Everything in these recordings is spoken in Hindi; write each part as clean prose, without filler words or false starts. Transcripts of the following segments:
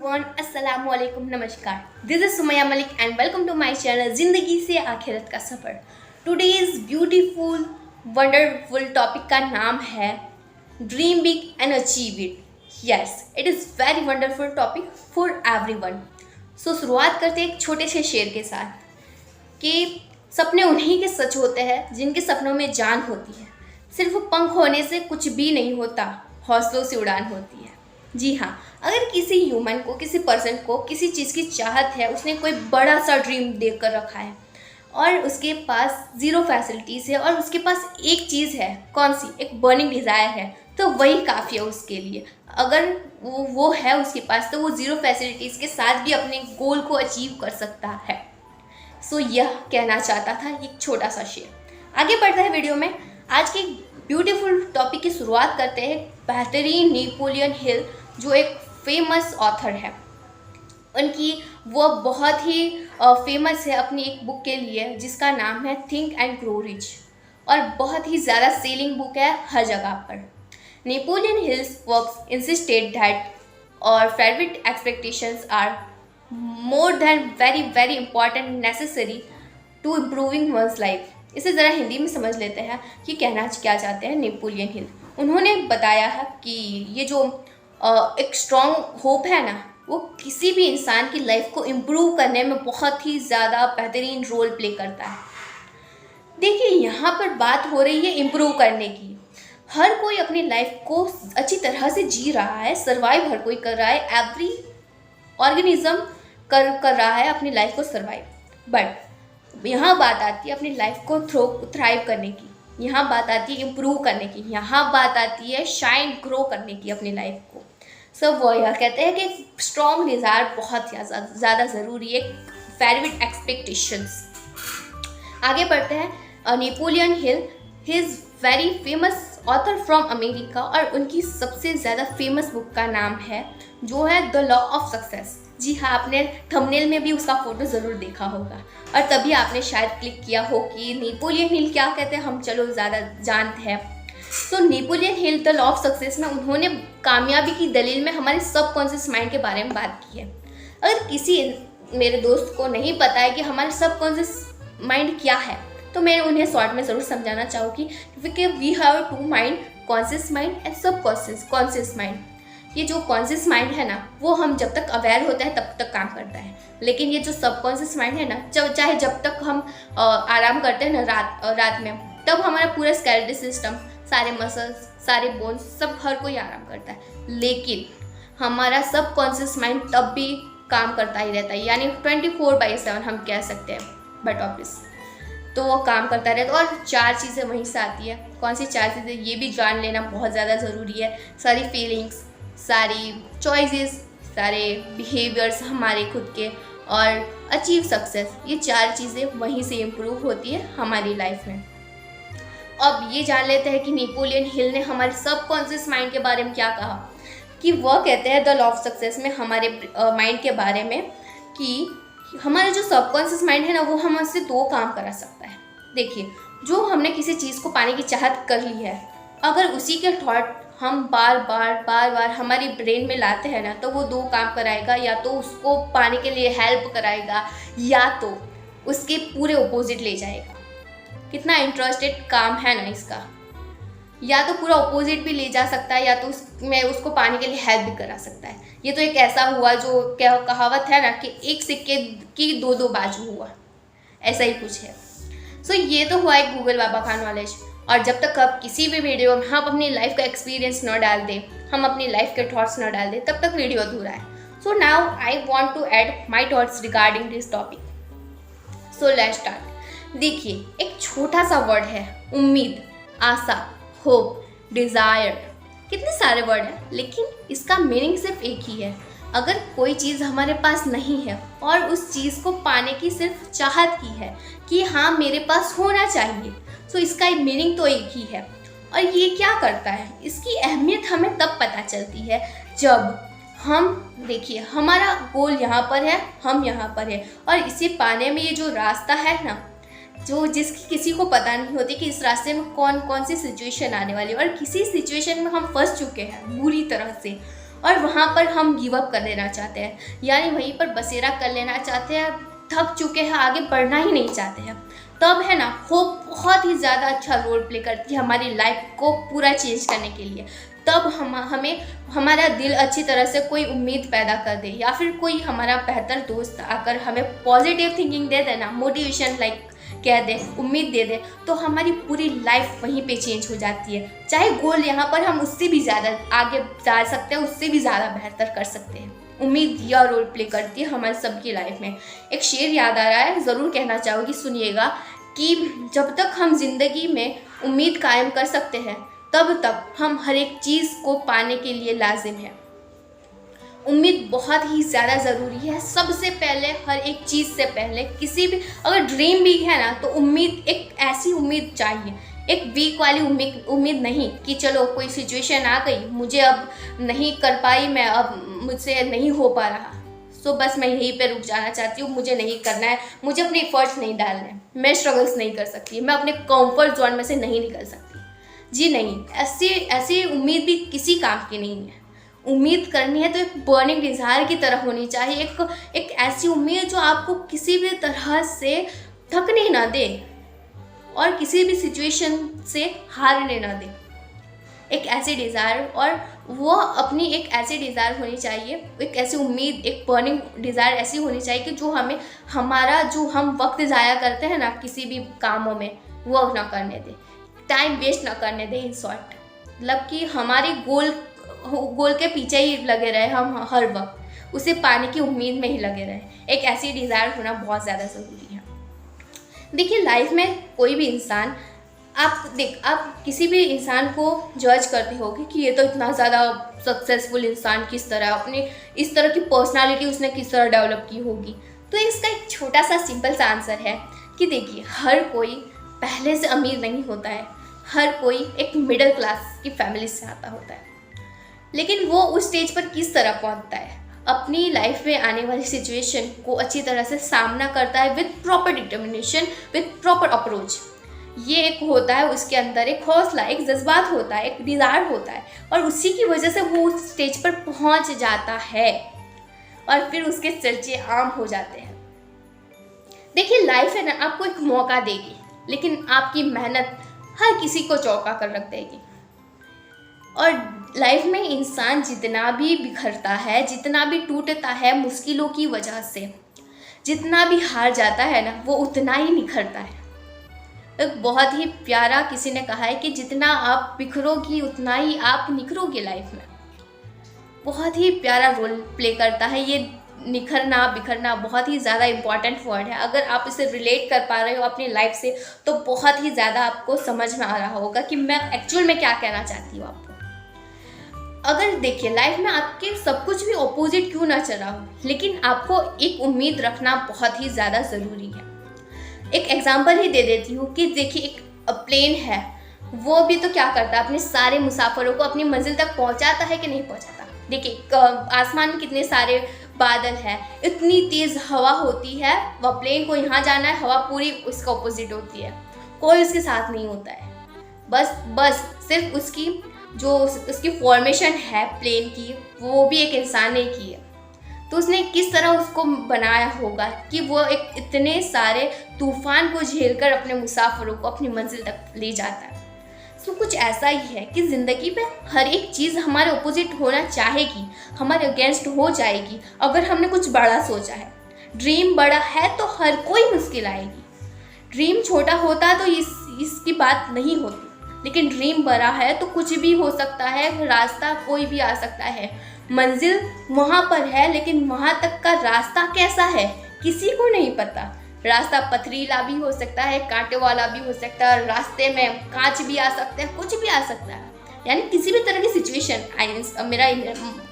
अस्सलाम वालेकुम, नमस्कार। This is Sumaiya Malik and welcome to my channel ज़िंदगी से आखिरत का सफ़र। टुडेज ब्यूटीफुल वंडरफुल टॉपिक का नाम है dream big and achieve it. Yes, it is very wonderful topic for everyone. So शुरुआत करते हैं एक छोटे से शेर के साथ कि सपने उन्हीं के सच होते हैं जिनके सपनों में जान होती है। सिर्फ पंख होने से कुछ भी नहीं होता, हौसलों से उड़ान होती है। जी हाँ, अगर किसी ह्यूमन को, किसी पर्सन को किसी चीज़ की चाहत है, उसने कोई बड़ा सा ड्रीम देख कर रखा है और उसके पास ज़ीरो फैसिलिटीज़ है और उसके पास एक चीज़ है, कौन सी, एक बर्निंग डिज़ायर है, तो वही काफ़ी है उसके लिए। अगर वो है उसके पास तो वो ज़ीरो फैसिलिटीज़ के साथ भी अपने गोल को अचीव कर सकता है। सो यह कहना चाहता था एक छोटा सा शेयर। आगे बढ़ता है वीडियो में। आज के ब्यूटीफुल टॉपिक की शुरुआत करते हैं बेहतरीन नेपोलियन हिल, जो एक फेमस ऑथर है। उनकी वो बहुत ही फेमस है अपनी एक बुक के लिए जिसका नाम है थिंक एंड ग्रो रिच, और बहुत ही ज़्यादा सेलिंग बुक है हर जगह पर। Napoleon Hill's works insisted that और favourite expectations are more than very important necessary to improving one's life. इसे ज़रा हिंदी में समझ लेते हैं कि कहना क्या चाहते हैं नेपोलियन हिल। उन्होंने बताया है कि ये जो एक स्ट्रॉन्ग होप है ना, वो किसी भी इंसान की लाइफ को इम्प्रूव करने में बहुत ही ज़्यादा बेहतरीन रोल प्ले करता है। देखिए, यहाँ पर बात हो रही है इम्प्रूव करने की। हर कोई अपनी लाइफ को अच्छी तरह से जी रहा है, सर्वाइव हर कोई कर रहा है, एवरी ऑर्गेनिज्म कर रहा है अपनी लाइफ को सर्वाइव। बट यहाँ बात आती है अपनी लाइफ को थ्राइव करने की, यहाँ बात आती है इम्प्रूव करने की, यहाँ बात आती है शाइन ग्रो करने की अपनी लाइफ को। सब वो यह कहते हैं कि स्ट्रॉन्ग डिज़ायर बहुत ज़्यादा ज़रूरी है, फेवरेट एक्सपेक्टेशंस। आगे बढ़ते हैं। Napoleon Hill, he is very famous author from America, और उनकी सबसे ज़्यादा फेमस बुक का नाम है जो है द लॉ ऑफ सक्सेस। जी हाँ, आपने थंबनेल में भी उसका फ़ोटो ज़रूर देखा होगा और तभी आपने शायद क्लिक किया हो कि नेपोलियन हिल क्या कहते हैं, हम चलो ज़्यादा जानते हैं। So Napoleon Hill the law of success में उन्होंने कामयाबी की दलील में हमारे सबकॉन्शियस माइंड के बारे में बात की है। अगर किसी मेरे दोस्त को नहीं पता है कि हमारे सबकॉन्शियस माइंड क्या है, तो मैं उन्हें शॉर्ट में ज़रूर समझाना चाहूँगी कि we have two mind, conscious mind and subconscious mind. ये जो कॉन्शियस माइंड है ना, वो हम जब तक अवेयर होते हैं तब तक काम करता है, लेकिन ये जो सबकॉन्शियस माइंड है ना, चाहे जब तक हम आराम करते हैं ना रात में, तब हमारा पूरा स्केलेटल सिस्टम, सारे मसल्स, सारे बोन्स, सब हर कोई आराम करता है, लेकिन हमारा सबकॉन्शियस माइंड तब भी काम करता ही रहता है, यानी 24/7 हम कह सकते हैं बट ऑफिस, तो वो काम करता रहता है। और 4 चीज़ें वहीं से आती है। कौन सी 4 चीज़ें, ये भी जान लेना बहुत ज़्यादा ज़रूरी है। सारी फीलिंग्स, सारी चॉइसेस, सारे बिहेवियर्स हमारे खुद के, और अचीव सक्सेस, ये 4 चीज़ें वहीं से इम्प्रूव होती है हमारी लाइफ में। अब ये जान लेते हैं कि नेपोलियन हिल ने हमारे सबकॉन्शियस माइंड के बारे में क्या कहा। कि वह कहते हैं द लॉ ऑफ सक्सेस में हमारे माइंड के बारे में कि हमारा जो सबकॉन्शियस माइंड है ना, वो हमसे 2 काम करा सकता है। देखिए, जो हमने किसी चीज़ को पाने की चाहत कर ली है, अगर उसी के थॉट हम बार बार हमारी ब्रेन में लाते हैं ना, तो वो 2 काम कराएगा। या तो उसको पाने के लिए हेल्प कराएगा, या तो उसके पूरे अपोजिट ले जाएगा। कितना इंटरेस्टेड काम है ना इसका। या तो पूरा अपोजिट भी ले जा सकता है, या तो उसको पाने के लिए हेल्प भी करा सकता है। ये तो एक ऐसा हुआ जो क्या कहावत है ना कि एक सिक्के की 2 बाजू हुआ, ऐसा ही कुछ है। सो ये तो हुआ एक गूगल बाबा का नॉलेज। और जब तक आप किसी भी वीडियो में हम अपनी लाइफ का एक्सपीरियंस न डाल दें, हम अपनी लाइफ के थॉट्स न डाल दें, तब तक वीडियो अधूरा है। So now I want to add my thoughts regarding this topic. So let's start. देखिए, एक छोटा सा वर्ड है उम्मीद, आशा, होप, डिज़ायर। कितने सारे वर्ड हैं, लेकिन इसका मीनिंग सिर्फ एक ही है। अगर कोई चीज़ हमारे पास नहीं है और उस चीज़ को पाने की सिर्फ चाहत की है कि हाँ मेरे पास होना चाहिए, तो इसका मीनिंग तो एक ही है। और ये क्या करता है, इसकी अहमियत हमें तब पता चलती है जब हम, देखिए, हमारा गोल यहाँ पर है, हम यहाँ पर है, और इसे पाने में ये जो रास्ता है ना, जो जिसकी किसी को पता नहीं होती कि इस रास्ते में कौन कौन सी सिचुएशन आने वाली है, और किसी सिचुएशन में हम फंस चुके हैं बुरी तरह से, और वहाँ पर हम गिव अप कर देना चाहते हैं, यानी वहीं पर बसेरा कर लेना चाहते हैं, थक चुके हैं, आगे बढ़ना ही नहीं चाहते हैं, तब है ना होप बहुत ही ज़्यादा अच्छा रोल प्ले करती है हमारी लाइफ को पूरा चेंज करने के लिए। तब हमें हमारा दिल अच्छी तरह से कोई उम्मीद पैदा कर दे, या फिर कोई हमारा बेहतर दोस्त आकर हमें पॉजिटिव थिंकिंग दे देना, मोटिवेशन लाइक कह दे, उम्मीद दे दे, तो हमारी पूरी लाइफ वहीं पे चेंज हो जाती है। चाहे गोल यहाँ पर हम उससे भी ज़्यादा आगे जा सकते हैं, उससे भी ज़्यादा बेहतर कर सकते हैं। उम्मीद यह रोल प्ले करती है हमारी सबकी लाइफ में। एक शेर याद आ रहा है, ज़रूर कहना चाहूँगी, सुनिएगा, कि जब तक हम जिंदगी में उम्मीद कायम कर सकते हैं तब तक हम हर एक चीज़ को पाने के लिए लाजिम है। उम्मीद बहुत ही ज़्यादा ज़रूरी है। सबसे पहले हर एक चीज़ से पहले किसी भी अगर ड्रीम भी है ना, तो उम्मीद, एक ऐसी उम्मीद चाहिए, एक वीक वाली उम्मीद नहीं कि चलो कोई सिचुएशन आ गई, मुझे अब नहीं कर पाई मैं, अब मुझसे नहीं हो पा रहा, सो बस मैं यहीं पे रुक जाना चाहती हूँ, मुझे नहीं करना है, मुझे अपने एफर्ट्स नहीं डालने हैं, मैं स्ट्रगल्स नहीं कर सकती, मैं अपने कंफर्ट जोन में से नहीं निकल सकती। जी नहीं, ऐसी उम्मीद भी किसी काम की नहीं है। उम्मीद करनी है तो एक बर्निंग डिज़ायर की तरह होनी चाहिए, एक ऐसी उम्मीद जो आपको किसी भी तरह से थकने ना दे और किसी भी सिचुएशन से हारने ना दे। एक ऐसी डिज़ायर, और वो अपनी एक ऐसी डिज़ायर होनी चाहिए, एक ऐसी उम्मीद, एक बर्निंग डिज़ायर ऐसी होनी चाहिए कि जो हमें हमारा जो हम वक्त ज़ाया करते हैं ना किसी भी कामों में, वो ना करने दे, टाइम वेस्ट ना करने दे। इन शॉर्ट, मतलब कि हमारे गोल के पीछे ही लगे रहे हम हर वक्त, उसे पाने की उम्मीद में ही लगे रहे। एक ऐसी डिज़ायर होना बहुत ज़्यादा ज़रूरी है। देखिए, लाइफ में कोई भी इंसान, आप किसी भी इंसान को जज करते होगे कि ये तो इतना ज़्यादा सक्सेसफुल इंसान किस तरह, अपनी इस तरह की पर्सनालिटी उसने किस तरह डेवलप की होगी। तो इसका एक छोटा सा सिंपल सा आंसर है कि देखिए, हर कोई पहले से अमीर नहीं होता है, हर कोई एक मिडिल क्लास की फैमिली से आता होता है, लेकिन वो उस स्टेज पर किस तरह पहुंचता है, अपनी लाइफ में आने वाली सिचुएशन को अच्छी तरह से सामना करता है with proper determination, with proper approach. ये एक होता है उसके अंदर एक हौसला, एक जज्बात होता है, एक डिज़ायर होता है, और उसी की वजह से वो उस स्टेज पर पहुंच जाता है और फिर उसके चर्चे आम हो जाते हैं। देखिए, लाइफ है ना, आपको एक मौका देगी, लेकिन आपकी मेहनत हर किसी को चौंका कर रख देगी। और लाइफ में इंसान जितना भी बिखरता है, जितना भी टूटता है मुश्किलों की वजह से, जितना भी हार जाता है ना, वो उतना ही निखरता है। एक बहुत ही प्यारा किसी ने कहा है कि जितना आप बिखरोगी उतना ही आप निखरोगे लाइफ में। बहुत ही प्यारा रोल प्ले करता है ये निखरना, बिखरना, बहुत ही ज़्यादा इम्पॉर्टेंट वर्ड है। अगर आप इसे रिलेट कर पा रहे हो अपनी लाइफ से, तो बहुत ही ज़्यादा आपको समझ में आ रहा होगा कि मैं एक्चुअल में क्या कहना चाहती हूँ आपको। अगर देखिए, लाइफ में आपके सब कुछ भी ऑपोजिट क्यों ना चला हो, लेकिन आपको एक उम्मीद रखना बहुत ही ज़्यादा ज़रूरी है। एक एग्जांपल ही दे देती हूँ कि देखिए, एक प्लेन है, वो भी तो क्या करता है, अपने सारे मुसाफिरों को अपनी मंजिल तक पहुँचाता है कि नहीं पहुँचाता। देखिए, आसमान में कितने सारे बादल है, इतनी तेज़ हवा होती है, वह प्लेन को यहाँ जाना है, हवा पूरी उसका ऑपोजिट होती है, कोई उसके साथ नहीं होता है। बस सिर्फ उसकी फॉर्मेशन है प्लेन की, वो भी एक इंसान ने की है। तो उसने किस तरह उसको बनाया होगा कि वो एक इतने सारे तूफान को झेलकर अपने मुसाफिरों को अपनी मंजिल तक ले जाता है। तो कुछ ऐसा ही है कि ज़िंदगी में हर एक चीज़ हमारे ऑपोजिट होना चाहेगी, हमारे अगेंस्ट हो जाएगी। अगर हमने कुछ बड़ा सोचा है, ड्रीम बड़ा है, तो हर कोई मुश्किल आएगी। ड्रीम छोटा होता तो इसकी बात नहीं होती, लेकिन ड्रीम बड़ा है तो कुछ भी हो सकता है, रास्ता कोई भी आ सकता है। मंजिल वहाँ पर है, लेकिन वहाँ तक का रास्ता कैसा है किसी को नहीं पता। रास्ता पथरीला भी हो सकता है, कांटे वाला भी हो सकता है, रास्ते में कांच भी आ सकते हैं, कुछ भी आ सकता है। यानी किसी भी तरह की सिचुएशन, मेरा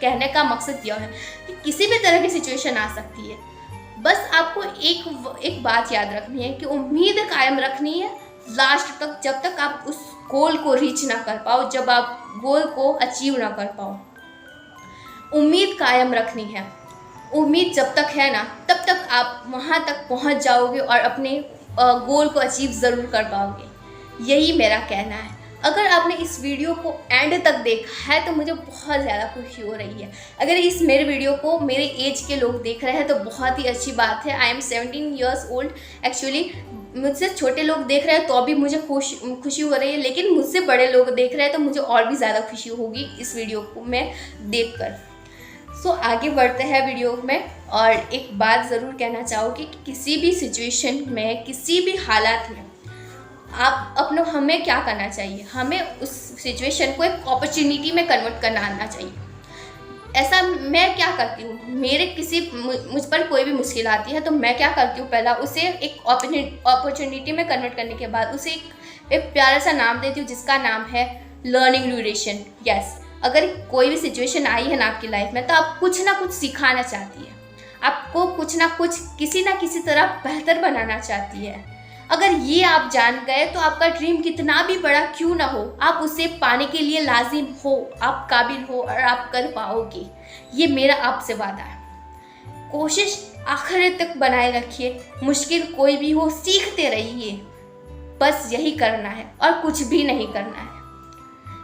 कहने का मकसद यह है कि किसी भी तरह की सिचुएशन आ सकती है। बस आपको एक बात याद रखनी है कि उम्मीद कायम रखनी है लास्ट तक, जब तक आप उस गोल को रीच ना कर पाओ, जब आप गोल को अचीव ना कर पाओ। उम्मीद कायम रखनी है। उम्मीद जब तक है ना, तब तक आप वहाँ तक पहुँच जाओगे और अपने गोल को अचीव ज़रूर कर पाओगे। यही मेरा कहना है। अगर आपने इस वीडियो को एंड तक देखा है तो मुझे बहुत ज़्यादा खुशी हो रही है। अगर इस मेरे वीडियो को मेरे एज के लोग देख रहे हैं तो बहुत ही अच्छी बात है। I am 17 years old. Actually मुझसे छोटे लोग देख रहे हैं तो अभी मुझे खुशी हो रही है, लेकिन मुझसे बड़े लोग देख रहे हैं तो मुझे और भी ज़्यादा खुशी होगी इस वीडियो को मैं देख कर। सो आगे बढ़ते हैं वीडियो में। और एक बात ज़रूर कहना चाहूँगी कि किसी भी सिचुएशन में, किसी भी हालात में हमें क्या करना चाहिए, हमें उस सिचुएशन को एक अपॉर्चुनिटी में कन्वर्ट करना आना चाहिए। ऐसा मैं क्या करती हूँ, मुझ पर कोई भी मुश्किल आती है तो मैं क्या करती हूँ, पहला उसे एक अपॉर्चुनिटी में कन्वर्ट करने के बाद उसे एक प्यारा सा नाम देती हूँ जिसका नाम है लर्निंग ड्यूरेशन। यस, अगर कोई भी सिचुएशन आई है ना आपकी लाइफ में तो आप कुछ ना कुछ सिखाना चाहती है, आपको कुछ ना कुछ किसी ना किसी तरह बेहतर बनाना चाहती है। अगर ये आप जान गए तो आपका ड्रीम कितना भी बड़ा क्यों ना हो, आप उसे पाने के लिए लाजिम हो, आप काबिल हो और आप कर पाओगे। ये मेरा आपसे वादा है। कोशिश आखिर तक बनाए रखिए, मुश्किल कोई भी हो सीखते रहिए, बस यही करना है और कुछ भी नहीं करना है।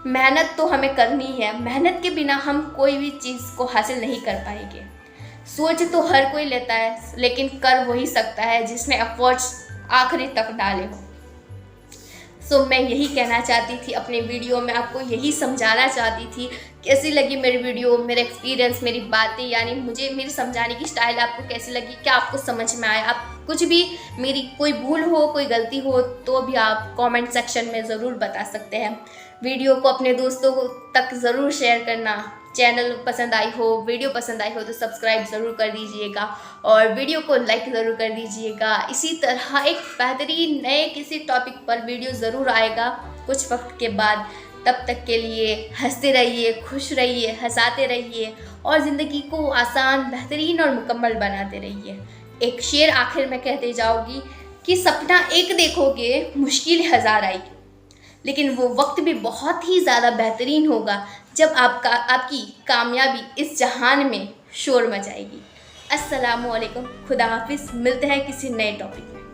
मेहनत तो हमें करनी है, मेहनत के बिना हम कोई भी चीज़ को हासिल नहीं कर पाएंगे। सोच तो हर कोई लेता है, लेकिन कर वही सकता है जिसने एफर्ट्स आखिरी तक डाले हो। सो मैं यही कहना चाहती थी अपने वीडियो में, आपको यही समझाना चाहती थी। कैसी लगी मेरी वीडियो, मेरा एक्सपीरियंस, मेरी बातें, यानी मेरी समझाने की स्टाइल आपको कैसी लगी, क्या आपको समझ में आया? आप कुछ भी, मेरी कोई भूल हो, कोई गलती हो तो भी आप कमेंट सेक्शन में ज़रूर बता सकते हैं। वीडियो को अपने दोस्तों तक ज़रूर शेयर करना। चैनल पसंद आई हो, वीडियो पसंद आई हो तो सब्सक्राइब ज़रूर कर दीजिएगा और वीडियो को लाइक ज़रूर कर दीजिएगा। इसी तरह एक बेहतरीन नए किसी टॉपिक पर वीडियो ज़रूर आएगा कुछ वक्त के बाद। तब तक के लिए हंसते रहिए, खुश रहिए, हंसाते रहिए और ज़िंदगी को आसान, बेहतरीन और मुकम्मल बनाते रहिए। एक शेर आखिर में कहते जाओगी कि सपना एक देखोगे, मुश्किल हज़ार आएगी, लेकिन वो वक्त भी बहुत ही ज़्यादा बेहतरीन होगा जब आपकी कामयाबी इस जहान में शोर मचाएगी। अस्सलामु अलैकुम, खुदा हाफिज़। मिलते हैं किसी नए टॉपिक में।